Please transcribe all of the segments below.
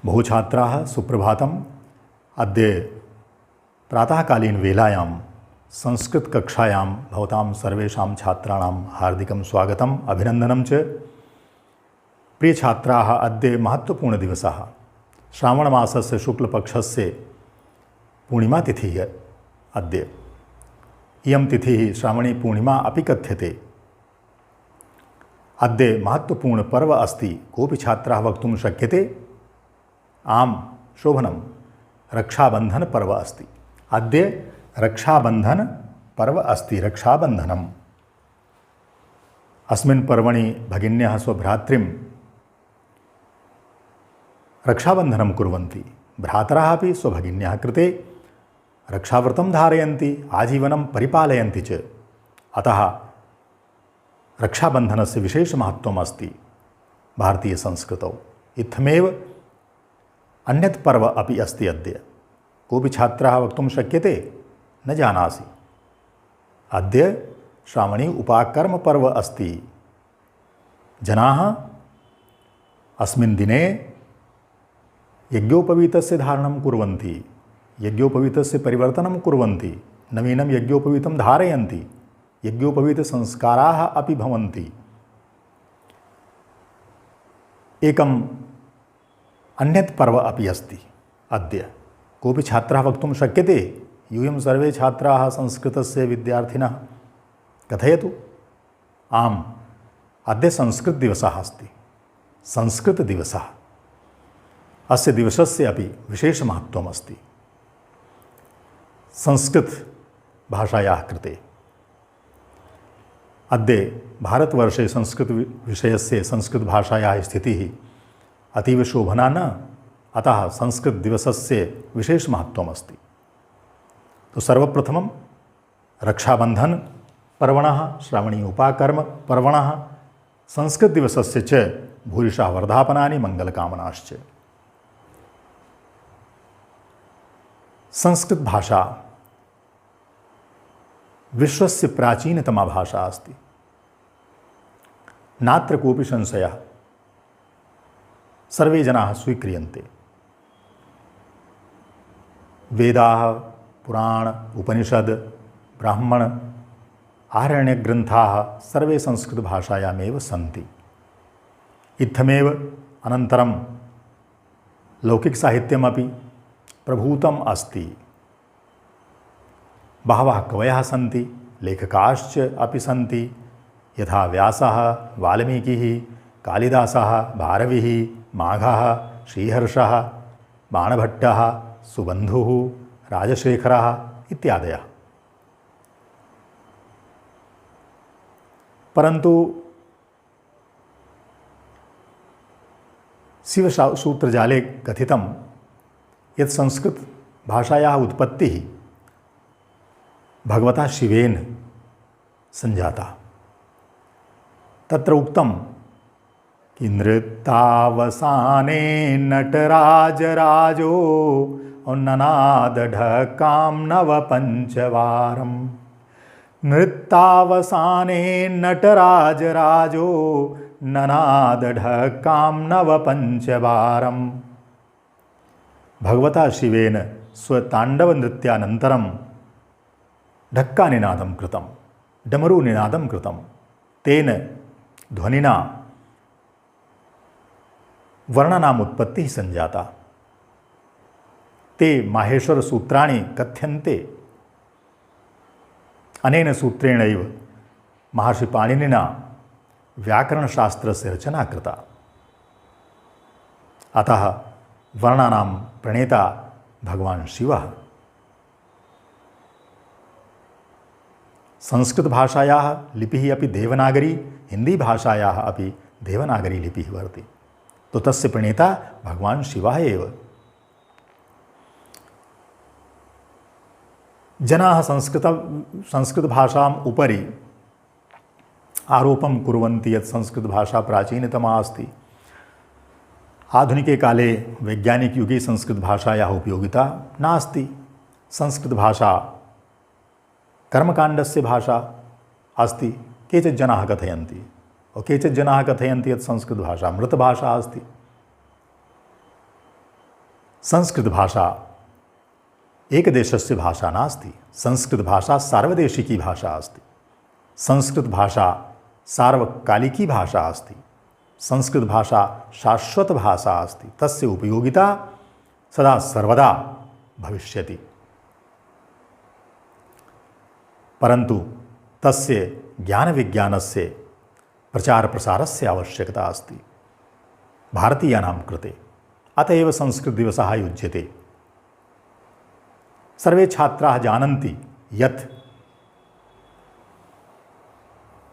बहुछात्राः सुप्रभातम्। अद्य प्रातःकालीन वेलायां संस्कृतकक्षायां भवतां सर्वेषां छात्राणां हार्दिकं स्वागतम् अभिनन्दनं च। प्रियछात्राः, अद्य महत्त्वपूर्णदिवसः। श्रावणमासस्य शुक्लपक्षस्य पूर्णिमातिथिः अद्य। इयं तिथिः श्रावणी पूर्णिमा अपि कथ्यते। अद्य महत्त्वपूर्णपर्व अस्ति। कोऽपि छात्रः वक्तुं शक्यते? आम्, शोभनं। रक्षाबन्धनपर्व अस्ति। अद्य रक्षाबन्धनपर्व अस्ति। रक्षाबन्धनम्। अस्मिन् पर्वणि भगिन्यः स्वभ्रातृं रक्षाबन्धनं कुर्वन्ति। भ्रातरः अपि स्वभगिन्याः कृते रक्षाव्रतं धारयन्ति, आजीवनं परिपालयन्ति च। अतः रक्षाबन्धनस्य विशेषमहत्त्वम् अस्ति भारतीयसंस्कृतौ। इत्थमेव अन्यत् पर्व अपि अस्ति अद्य। कोऽपि छात्रः वक्तुं शक्यते? न जानासि। अद्य श्रावणी उपाकर्मपर्व अस्ति। जनाः अस्मिन् दिने यज्ञोपवीतस्य धारणं कुर्वन्ति, यज्ञोपवीतस्य परिवर्तनं कुर्वन्ति, नवीनं यज्ञोपवीतं धारयन्ति, यज्ञोपवीतसंस्काराः अपि भवन्ति। एकम् अन्यत् पर्व अपि अस्ति अद्य। कोऽपि छात्रः वक्तुं शक्यते? यूयं सर्वे छात्राः संस्कृतस्य विद्यार्थिनः, कथयतु। आम्, अद्य संस्कृतदिवसः अस्ति। संस्कृतदिवसः। अस्य दिवसस्य अपि विशेषमहत्त्वम् अस्ति संस्कृतभाषायाः कृते। अद्य भारतवर्षे संस्कृतविषयस्य संस्कृतभाषायाः स्थितिः अतीव शोभना न। अतः संस्कृतदिवसस्य विशेषमहत्त्वम् अस्ति। तो सर्वप्रथमं रक्षाबन्धनपर्वणः, श्रावणी उपाकर्मपर्वणः, संस्कृतदिवसस्य च भूरिशः वर्धापनानि, मङ्गलकामनाश्च। संस्कृतभाषा विश्वस्य प्राचीनतमा भाषा अस्ति। नात्र कोऽपि संशयः। सर्वे जनाः स्वीक्रियन्ते। वेदाः, पुराण, उपनिषद्, ब्राह्मण, आरण्यग्रन्थाः सर्वे संस्कृतभाषायामेव सन्ति। इत्थमेव अनन्तरं लौकिकसाहित्यमपि प्रभूतम् अस्ति। बहवः कवयः सन्ति, लेखकाश्च अपि सन्ति, यथा व्यासः, वाल्मीकिः, कालिदासः, भारविः, माघः, श्रीहर्षः, बाणभट्टः, सुबन्धुः, राजशेखरः इत्यादयः। परन्तु शिवसूत्रजाले कथितं यत् संस्कृतभाषायाः उत्पत्तिः भगवता शिवेन संजाता। तत्र उक्तं कि नृत्तावसाने नटराजराजो ननाद ढक्कां नवपञ्चवारम्। नृत्तावसाने नटराजराजो ननाद ढक्कां नवपञ्चवारम्। भगवता शिवेन स्वताण्डवनृत्यानन्तरं ढक्कानिनादं कृतं, डमरूनिनादं कृतं। तेन ध्वनिना वर्णानाम् उत्पत्तिः सञ्जाता। ते माहेश्वरसूत्राणि कथ्यन्ते। अनेन सूत्रेणैव महर्षिपाणिनिना व्याकरणशास्त्रस्य रचना कृता। अतः वर्णानां प्रणेता भगवान् शिवः। संस्कृतभाषायाः लिपिः अपि देवनागरी, हिन्दीभाषायाः अपि देवनागरी लिपिः वर्तते। तो तस्य प्रणेता भगवान् शिवः एव। जनाः संस्कृतभाषाम् उपरि आरोपं कुर्वन्ति यत् संस्कृतभाषा प्राचीनतमा अस्ति। आधुनिके काले वैज्ञानिकयुगे संस्कृतभाषायाः उपयोगिता नास्ति। संस्कृतभाषा कर्मकाण्डस्य भाषा अस्ति। केचित् जनाः कथयन्ति। और केचित् जनाः कथयन्ति यत् संस्कृतभाषा मृतभाषा अस्ति। संस्कृत भाषा एकदेशस्य भाषा नास्ति, संस्कृत भाषा सार्वदेशिकी भाषा अस्ति, संस्कृत भाषा सार्वकालिकी भाषा अस्ति, संस्कृत भाषा शाश्वत भाषा अस्ति, तस्य उपयोगिता सदा सर्वदा भविष्यति। परंतु तस्य ज्ञान विज्ञानस्य प्रचार प्रसारस्य आवश्यकता अस्ति भारतीयानां कृते। अतएव संस्कृत दिवसः युज्यते। सर्वे छात्राः जानन्ति यत्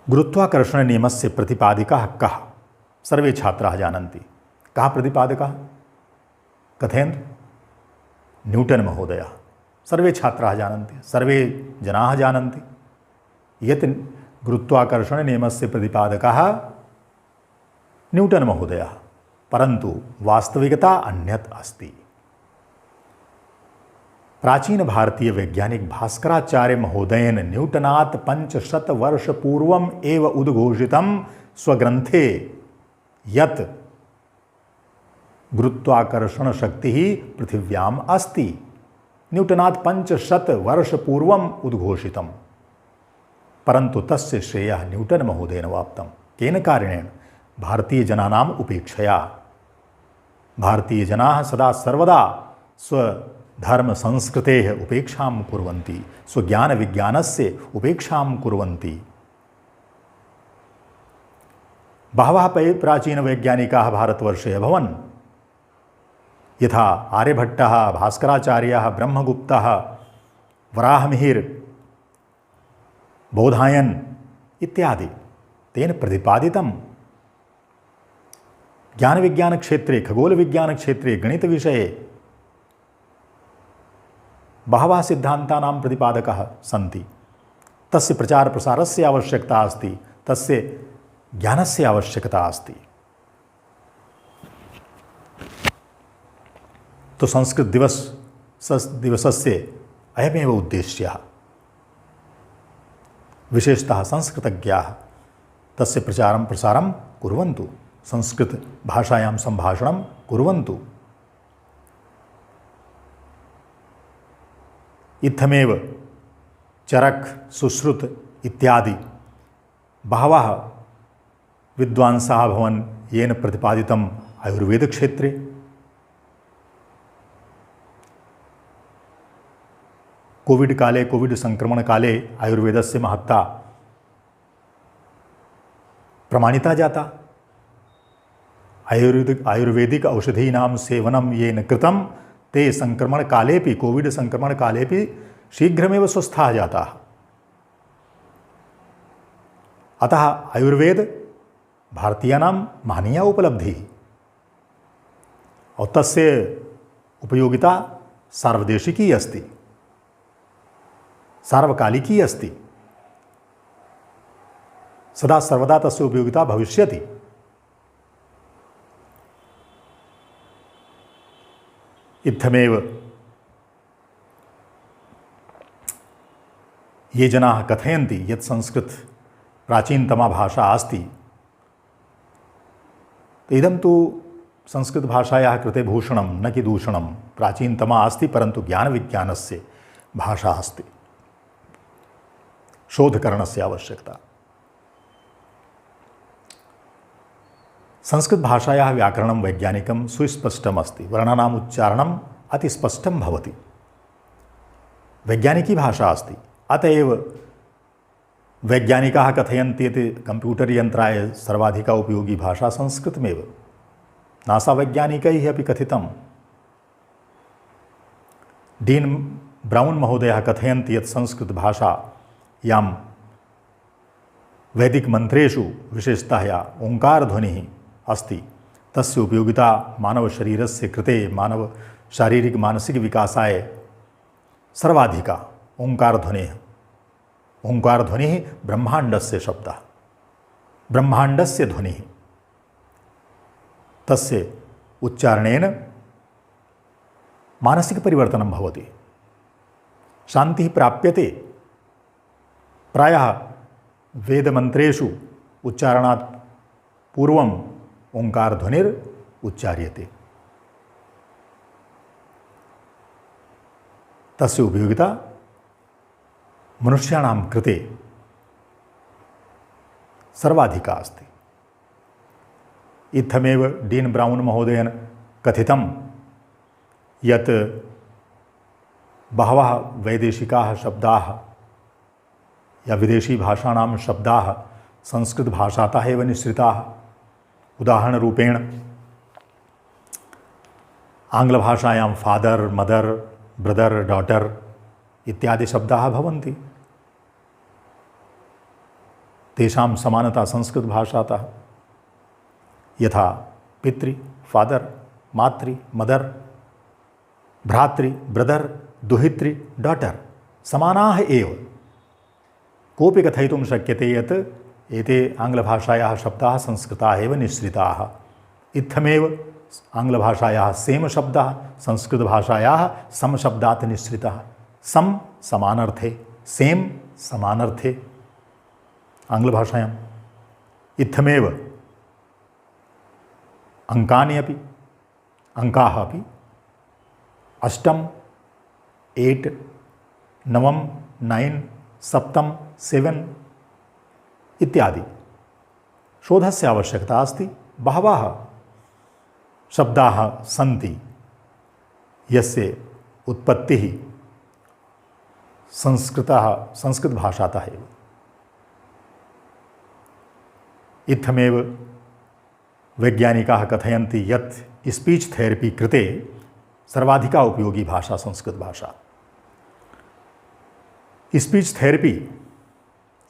गुरुत्वाकर्षण नियमस्य प्रतिपादिकः कः। सर्वे छात्राः जानन्ति कः प्रतिपादकः, कथयन्तु। न्यूटन महोदयः। सर्वे छात्राः जानन्ति, सर्वे जनाः जानन्ति यत् गुरुत्वाकर्षण नियमस्य प्रतिपादकः न्यूटन महोदयः। परंतु वास्तविकता अन्यत् अस्ति। प्राचीन भारतीय वैज्ञानिक भास्कराचार्य महोदयेन न्यूटनात् 500 वर्ष पूर्वम् एव उद्घोषितं स्वग्रन्थे यत् गुरुत्वाकर्षण शक्तिः पृथिव्याम् अस्ति। न्यूटनात् 500 वर्ष पूर्वम् उद्घोषितं, परन्तु तस्य श्रेयः न्यूटन महोदयेन वाप्तं। केन कारणेन? भारतीयजनानाम् उपेक्षया। भारतीयजनाः सदा सर्वदा स्वधर्म संस्कृतेः उपेक्षां कुर्वन्ति, स्वज्ञानविज्ञानस्य उपेक्षां कुर्वन्ति। बहवः प्राचीनवैज्ञानिकाः भारतवर्षे अभवन्, यथा आर्यभट्टः, भास्कराचार्यः, ब्रह्मगुप्तः, वराहमिहिर, बोधायन इत्यादि। तेन प्रतिपादितं ज्ञान विज्ञान क्षेत्रे, खगोल विज्ञान क्षेत्रे, गणित विषये बहवः सिद्धान्तानां प्रतिपादकाः सन्ति। तस्य प्रचार प्रसारस्य आवश्यकता अस्ति, तस्य ज्ञानस्य आवश्यकता अस्ति। तो संस्कृत दिवसस्य अयमेव उद्देश्यः। विशेषतः संस्कृतज्ञाः तस्य प्रचारं प्रसारं कुर्वन्तु, संस्कृत भाषायां सम्भाषणं कुर्वन्तु। इत्थमेव चरक, सुश्रुत इत्यादि बहवः विद्वांसः अभवन्, येन प्रतिपादितम् आयुर्वेद क्षेत्रे। कोविड काले, कोविड संक्रमण काले आयुर्वेदस्य महत्ता प्रमाणिता जाता। आयुर्वेदिक औषधीनां सेवनं येन कृतं ते संक्रमण कालेपि, कोविड संक्रमण कालेपि शीघ्रमेव स्वस्थाः जाताः। अतः आयुर्वेद भारतीयानां महनीया उपलब्धिः और तस्य उपयोगिता सार्वदेशिकी अस्ति, सार्वकालिकी अस्ति। सदा सर्वदा तस्य उपयोगिता भविष्यति। इत्थमेव ये जनाः कथयन्ति यत् संस्कृत प्राचीनतमा भाषा अस्ति, इदं तु संस्कृतभाषायाः कृते भूषणं न कि दूषणं। प्राचीनतमा अस्ति, परन्तु ज्ञानविज्ञानस्य भाषा अस्ति। शोधकरणस्य आवश्यकता। संस्कृत भाषायाः व्याकरणं वैज्ञानिकं सुस्पष्टम् अस्ति। वर्णानाम् उच्चारणम् अतिस्पष्टं भवति। वैज्ञानिकी भाषा अस्ति। अतएव वैज्ञानिकाः कथयन्ति यत् कंप्यूटर यन्त्राय सर्वाधिका उपयोगी भाषा संस्कृतमेव। नासा वैज्ञानिकैः अपि कथितं। डीन ब्राउन महोदयः कथयन्ति यत् संस्कृत भाषायां वैदिक मंत्रेषु विशेषतया ओंकारध्वनिः अस्ति। तस्य उपयोगिता मानव शरीरस्य कृते, मानव शारीरिक मानसिक विकासाय सर्वाधिका। ओंकारध्वनिः, ओंकारध्वनिः ब्रह्माण्डस्य शब्दः, ब्रह्माण्डस्य ध्वनिः। तस्य उच्चारणेन मानसिक परिवर्तनं भवति, शान्तिः प्राप्यते। प्रायः वेदमन्त्रेषु उच्चारणात् पूर्वम् ओंकारध्वनिर् उच्चार्यते। तस्य उपयोगिता मनुष्याणां कृते सर्वाधिका अस्ति। इत्थमेव डीन् ब्राउन् महोदयेन कथितं यत् बहवः वैदेशिकाः शब्दाः या विदेशीभाषाणां शब्दाः संस्कृतभाषातः एव निःसृताः। उदाहरणरूपेण आङ्ग्लभाषायां फादर्, मदर्, ब्रदर्, डाटर् इत्यादि शब्दाः भवन्ति, तेषां समानता संस्कृतभाषातः। यथा पितृ, फादर्, मातृ, मदर्, भ्रातृ, ब्रदर्, दुहितृ, डाटर् समानाः एव। कोऽपि कथयितुं शक्यते यत् एते आङ्ग्लभाषायाः शब्दाः संस्कृताः एव निःसृताः। इत्थमेव आङ्ग्लभाषायाः सेम शब्दः संस्कृतभाषायाः सम शब्दात् निःसृतः। सम समानार्थे, सेम समानार्थे आङ्ग्लभाषायाम्। इत्थमेव अङ्कानि अपि, अङ्काः अपि 8, 8, 9, 9, 7, 7 इत्यादि शोधस्य आवश्यकता अस्ति। बहवः शब्दाः सन्ति यस्य उत्पत्तिः संस्कृतभाषातः एव। इत्थमेव वैज्ञानिकाः कथयन्ति यत् स्पीच थेरेपी कृते सर्वाधिका उपयोगी भाषा संस्कृतभाषा। स्पीच थेरेपी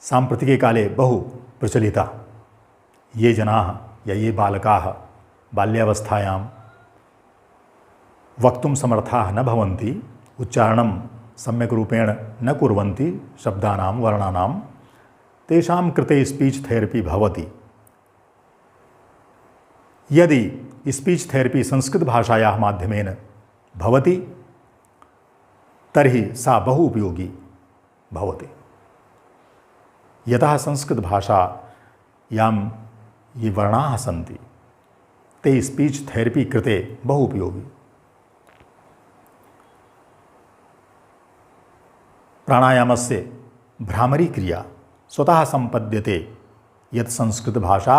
साम्प्रतिके काले बहु प्रचलिता। ये जनाः या ये बालकाः बाल्यावस्थायां वक्तुं समर्थाः न भवन्ति, उच्चारणं सम्यक् रूपेण न कुर्वन्ति शब्दानां, वर्णानां, तेषां कृते स्पीच थेरेपी भवति। यदि स्पीच थेरेपी संस्कृतभाषायाः माध्यमेन भवति तर्हि सा बहु उपयोगी भवति। यतः संस्कृतभाषायां ये वर्णाः सन्ति ते स्पीच थेरेपी कृते बहु उपयोगी। प्राणायामस्य भ्रामरी क्रिया स्वतः सम्पद्यते यत् संस्कृतभाषा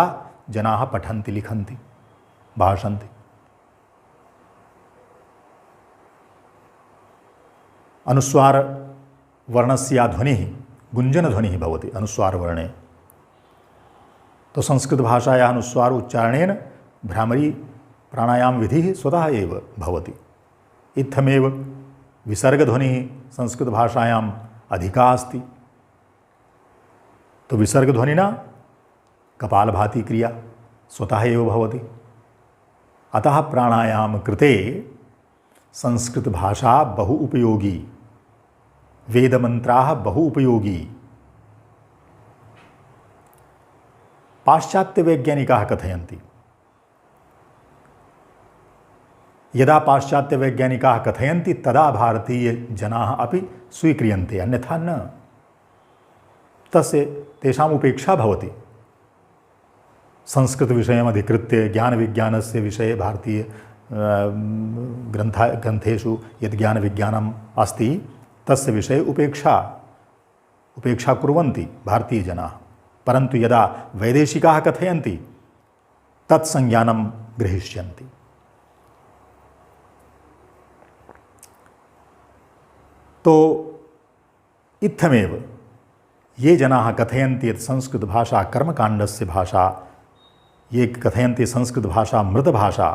जनाः पठन्ति, लिखन्ति, भाषन्ति। अनुस्वार वर्णस्य ध्वनिः गुञ्जनध्वनिः भवति अनुस्वारवर्णे। तो संस्कृतभाषायाः अनुस्वार उच्चारणेन भ्रामरी प्राणायाम विधिः स्वतः एव भवति। इत्थमेव विसर्गध्वनिः संस्कृतभाषायाम् अधिका अस्ति। तो विसर्गध्वनिना कपालभाती क्रिया स्वतः एव भवति। अतः प्राणायाम कृते संस्कृतभाषा बहु उपयोगी, वेदमन्त्राः बहु उपयोगी। पाश्चात्यवैज्ञानिकाः कथयन्ति, यदा पाश्चात्यवैज्ञानिकाः कथयन्ति तदा भारतीयजनाः अपि स्वीक्रियन्ते, अन्यथा न। तस्य तेषाम् उपेक्षा भवति। संस्कृतविषयम् अधिकृत्य ज्ञानविज्ञानस्य विषये भारतीय ग्रन्थेषु यद् ज्ञानविज्ञानम् अस्ति तस्य विषये उपेक्षा कुर्वन्ति भारतीयजनाः। परन्तु यदा वैदेशिकाः कथयन्ति तत्संज्ञानं ग्रहीष्यन्ति। तो इत्थमेव ये जनाः कथयन्ति यत् संस्कृतभाषा कर्मकाण्डस्य भाषा, ये कथयन्ति संस्कृतभाषा मृतभाषा,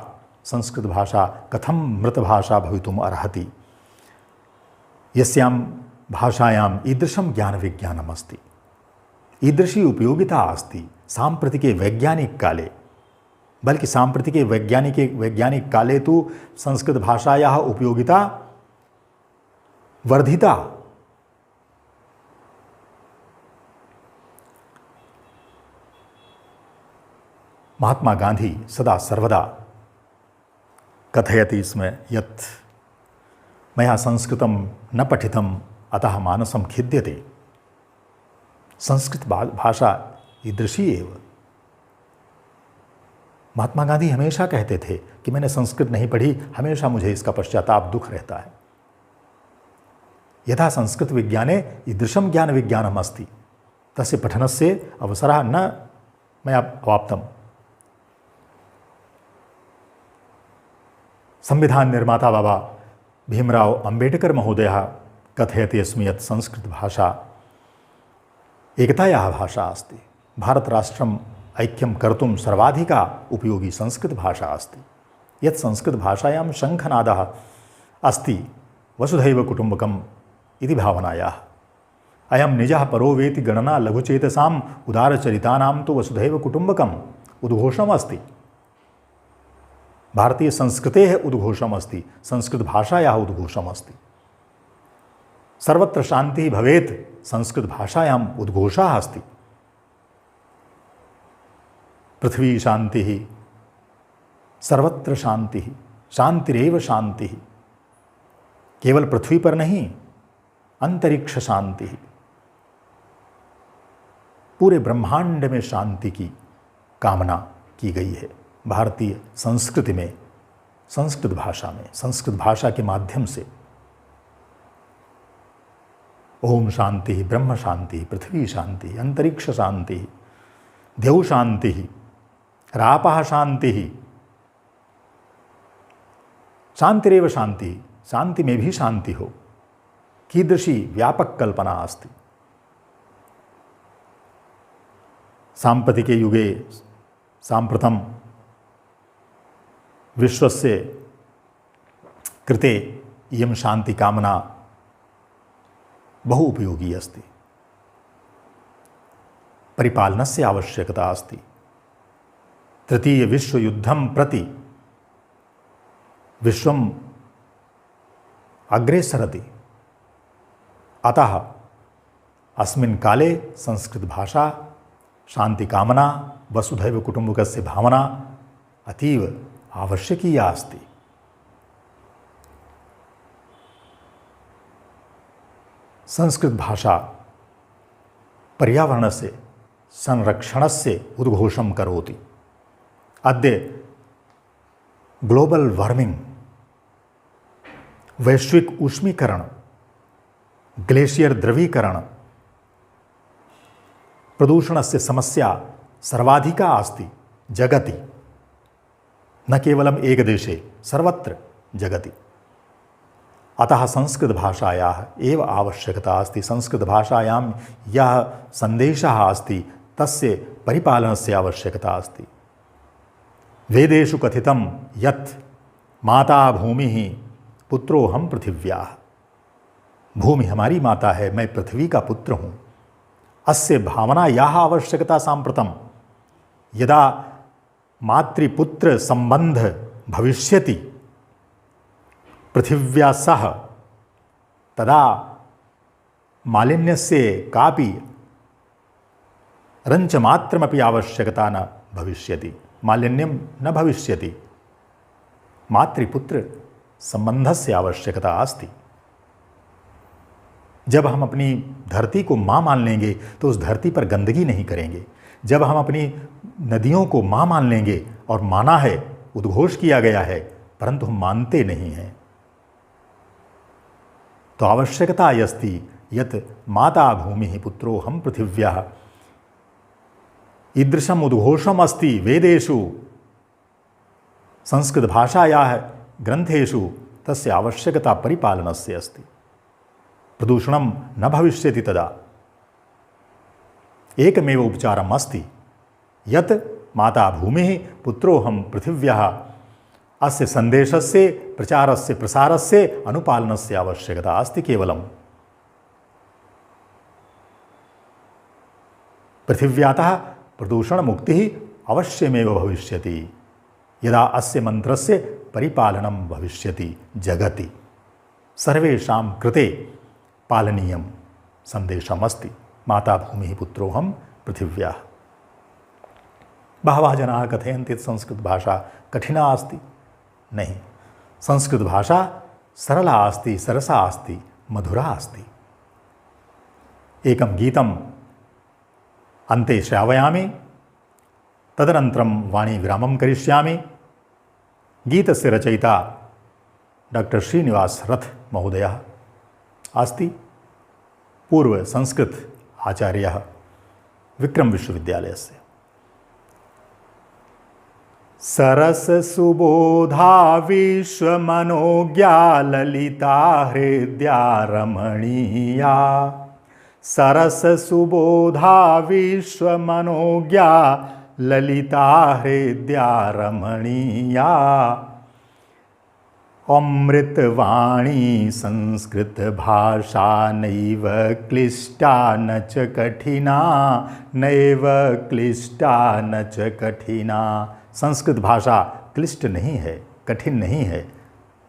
संस्कृतभाषा कथं मृतभाषा भवितुम् अर्हति, यस्यां भाषायाम् ईदृशं ज्ञानविज्ञानम् अस्ति, ईदृशी उपयोगिता अस्ति साम्प्रतिके वैज्ञानिककाले। बल्कि साम्प्रतिके वैज्ञानिककाले तु संस्कृतभाषायाः उपयोगिता वर्धिता। महात्मा गांधी सदा सर्वदा कथयति स्म यत् मया संस्कृतं न पठितम् अतः मानसं खिद्यते। संस्कृत भाषा ईदृशी एव। महात्मा गांधी हमेशा कहते थे कि मैंने संस्कृत नहीं पढ़ी, हमेशा मुझे इसका पश्चाताप दुख रहता है। यथा संस्कृतविज्ञाने ईदृशं ज्ञानविज्ञानम् अस्ति तस्य पठनस्य अवसरः न मया अवाप्तम्। संविधान निर्माता बाबा भीमराव अम्बेडकर महोदयः कथयति अस्मि यत् संस्कृतभाषा एकतायाः भाषा अस्ति। भारतराष्ट्रम् ऐक्यं कर्तुं सर्वाधिका उपयोगी संस्कृतभाषा अस्ति। यत् संस्कृतभाषायां शङ्खनादः अस्ति वसुधैव कुटुम्बकम् इति भावनायाः। अयं निजः परो वेति गणना लघुचेतसाम् उदारचरितानां तु वसुधैव कुटुम्बकम् उद्घोषम् अस्ति। भारतीय संस्कृतेः उद्घोषम् अस्ति, संस्कृतभाषायाः उद्घोषम् अस्ति। सर्वत्र शान्तिः भवेत् संस्कृतभाषायाम् उद्घोषः अस्ति। पृथ्वी शान्तिः, सर्वत्र शान्तिः, शान्तिरेव शान्तिः। केवल पृथ्वी पर नहीं, अंतरिक्ष शांति, पूरे ब्रह्मांड में शांति की कामना की गई है। भारतीय संस्कृति में, संस्कृत भाषा में, संस्कृत भाषा के माध्यम से ओम शांति, ब्रह्म शांति, पृथ्वी शांति, अंतरिक्ष शांति, देव शांति, रापः शांति, शांतिरेव शांति, शांति में भी शांति हो, कीदृशी व्यापक कल्पना अस्ति। साम्प्रतिके युगे साम्प्रतं विश्वस्य कृते इयं शांति कामना बहु उपयोगी अस्ति। परिपालनस्य आवश्यकता अस्ति। तृतीय विश्वयुद्धं प्रति विश्वम् अग्रे सरति। अतः अस्मिन् काले संस्कृत भाषा, शांति कामना, वसुधैव कुटुम्बकस्य भावना अतीव आवश्यकी अस्ति। संस्कृत भाषा पर्यावरणस्य संरक्षणस्य उद्घोषं करोति। अद्य ग्लोबल वार्मिंग, वैश्विक उष्मीकरण, ग्लेशियर द्रवीकरण, प्रदूषणस्य समस्या सर्वाधिका अस्ति जगति, न केवलम् एकदेशे, सर्वत्र जगति। अतः संस्कृतभाषायाः एव आवश्यकता अस्ति। संस्कृतभाषायां यः सन्देशः अस्ति तस्य परिपालनस्य आवश्यकता अस्ति। वेदेषु कथितं यत् माता भूमिः पुत्रोऽहं पृथिव्याः। भूमि हमारी माता है, मैं पृथ्वी का पुत्र हूँ। अस्य भावनायाः आवश्यकता साम्प्रतं। यदा मातृपुत्र संबंध भविष्यति पृथिव्या सह, तदा मालिन्यस्य कापि रञ्चमात्रमपि आवश्यकता न भविष्यति, मालिन्यं न भविष्यति। मातृपुत्र संबंधस्य आवश्यकता अस्ति। जब हम अपनी धरती को माँ मान लेंगे तो उस धरती पर गंदगी नहीं करेंगे। जब हम अपनी नदियों को माँ मान लेंगे, और माना है, उद्घोष किया गया है, परंतु हम मानते नहीं हैं, तो आवश्यकता अस्ति यत् माता भूमिः पुत्रोऽहं पृथिव्याः। ईदृशम् उद्घोषम् अस्ति वेदेषु, संस्कृतभाषायाः ग्रन्थेषु। तस्य आवश्यकता परिपालनस्य अस्ति। प्रदूषणं न भविष्यति तदा। एकमेव उपचारम् अस्ति यत् माता भूमिः पुत्रोऽहं पृथिव्याः। अस्य सन्देशस्य प्रचारस्य प्रसारस्य अनुपालनस्य आवश्यकता अस्ति केवलम्। पृथिव्यातः प्रदूषणमुक्तिः अवश्यमेव भविष्यति यदा अस्य मन्त्रस्य परिपालनं भविष्यति जगति। सर्वेषां कृते पालनीयं सन्देशमस्ति। माता भूमिः पुत्रोऽहं पृथिव्याः। बहवः जनाः कथयन्ति संस्कृत भाषा कठिना अस्ति। नहीं, संस्कृत भाषा सरला अस्ति, सरसा अस्ति, मधुरा अस्ति। एकं गीतम् अन्ते श्रावयामि, तदनन्तरं वाणीविरामं करिष्यामि। गीतस्य रचयिता डॉक्टर श्रीनिवास रथ महोदयः। अस्ति पूर्व संस्कृत आचार्यः विक्रम विश्वविद्यालयस्य। सरस सुबोधा विश्वमनोज्ञा ललिता हृद्या रमणीया। सरस सुबोधा विश्वमनोज्ञा ललिता हृद्या रमणीया। अमृतवाणी संस्कृत भाषा नैव क्लिष्टा न च कठिना, नैव क्लिष्टा न च कठिना। संस्कृत भाषा क्लिष्ट नहीं है, कठिन नहीं है।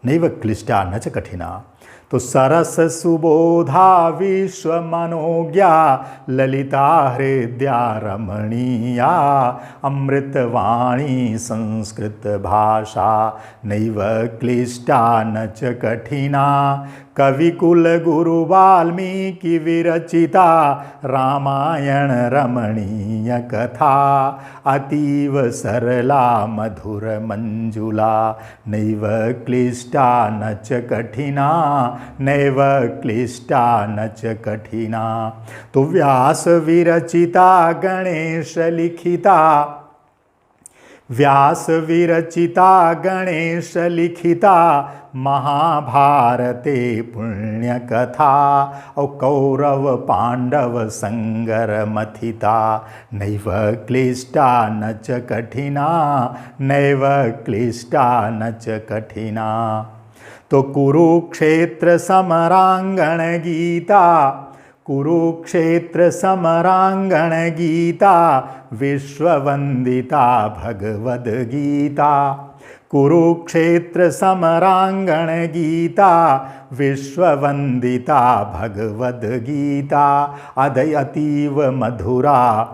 नैव क्लिष्टा न च कठिना। तो सरस सुबोधा विश्वमनोज्ञा ललिता हृद्या रमणीया। अमृतवाणी संस्कृत भाषा नैव क्लिष्टा न च कठिना। कविकुल गुरु वाल्मीकि विरचिता रामायण रमणीय कथा। अतीव सरला मधुर मंजुला नैव क्लिष्टा न च कठिना, नैव क्लिष्टा न च कठिना। तो व्यास विरचिता गणेश लिखिता, व्यास विरचिता गणेश लिखिता महाभारते पुण्यकथा। और कौरव पांडव संगर मथिता नैव क्लिष्टा न च कठिना, नैव क्लिष्टा न च कठिना। तो कुरुक्षेत्र समरांगण गीता, कुरुक्षेत्र समरांगण गीता विश्ववंदिता भगवद गीता। कुरुक्षेत्र समरांगण गीता विश्ववंदिता भगवद गीता। अदय अतीव मधुरा,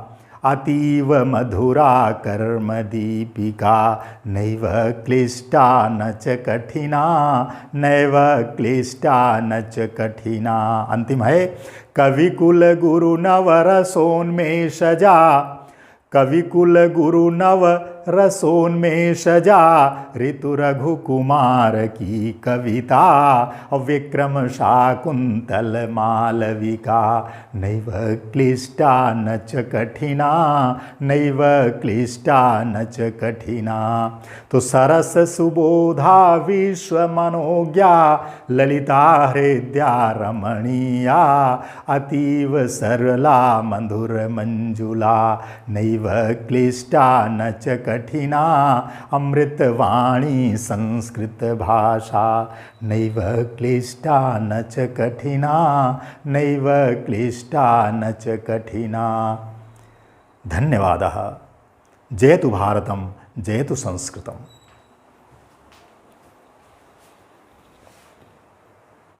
अतीव मधुरा कर्म दीपिका नैव क्लिष्टा न च कठिना, नैव क्लिष्टा न च कठिना। अंतिम है कविकुल गुरु नवरसोन्मेषजा, कविकुल गुरु नव रसोन्मेषजा ऋतु रघुकुमार की कविता। विक्रम शाकुंतल मालविका नैव क्लिष्टा न च कठिना, नैव क्लिष्टा न च कठिना। तो सरस सुबोधा विश्वमनोज्ञा ललिता हृद्या रमणीया। अतीव सरला मधुर मंजुला नैव क्लिष्टा न च कठिना। अमृतवाणी संस्कृत भाषा नैव क्लिष्टा न च कठिना, नैव क्लिष्टा न च कठिना। धन्यवादः। जयतु भारतं, जयतु संस्कृतम्।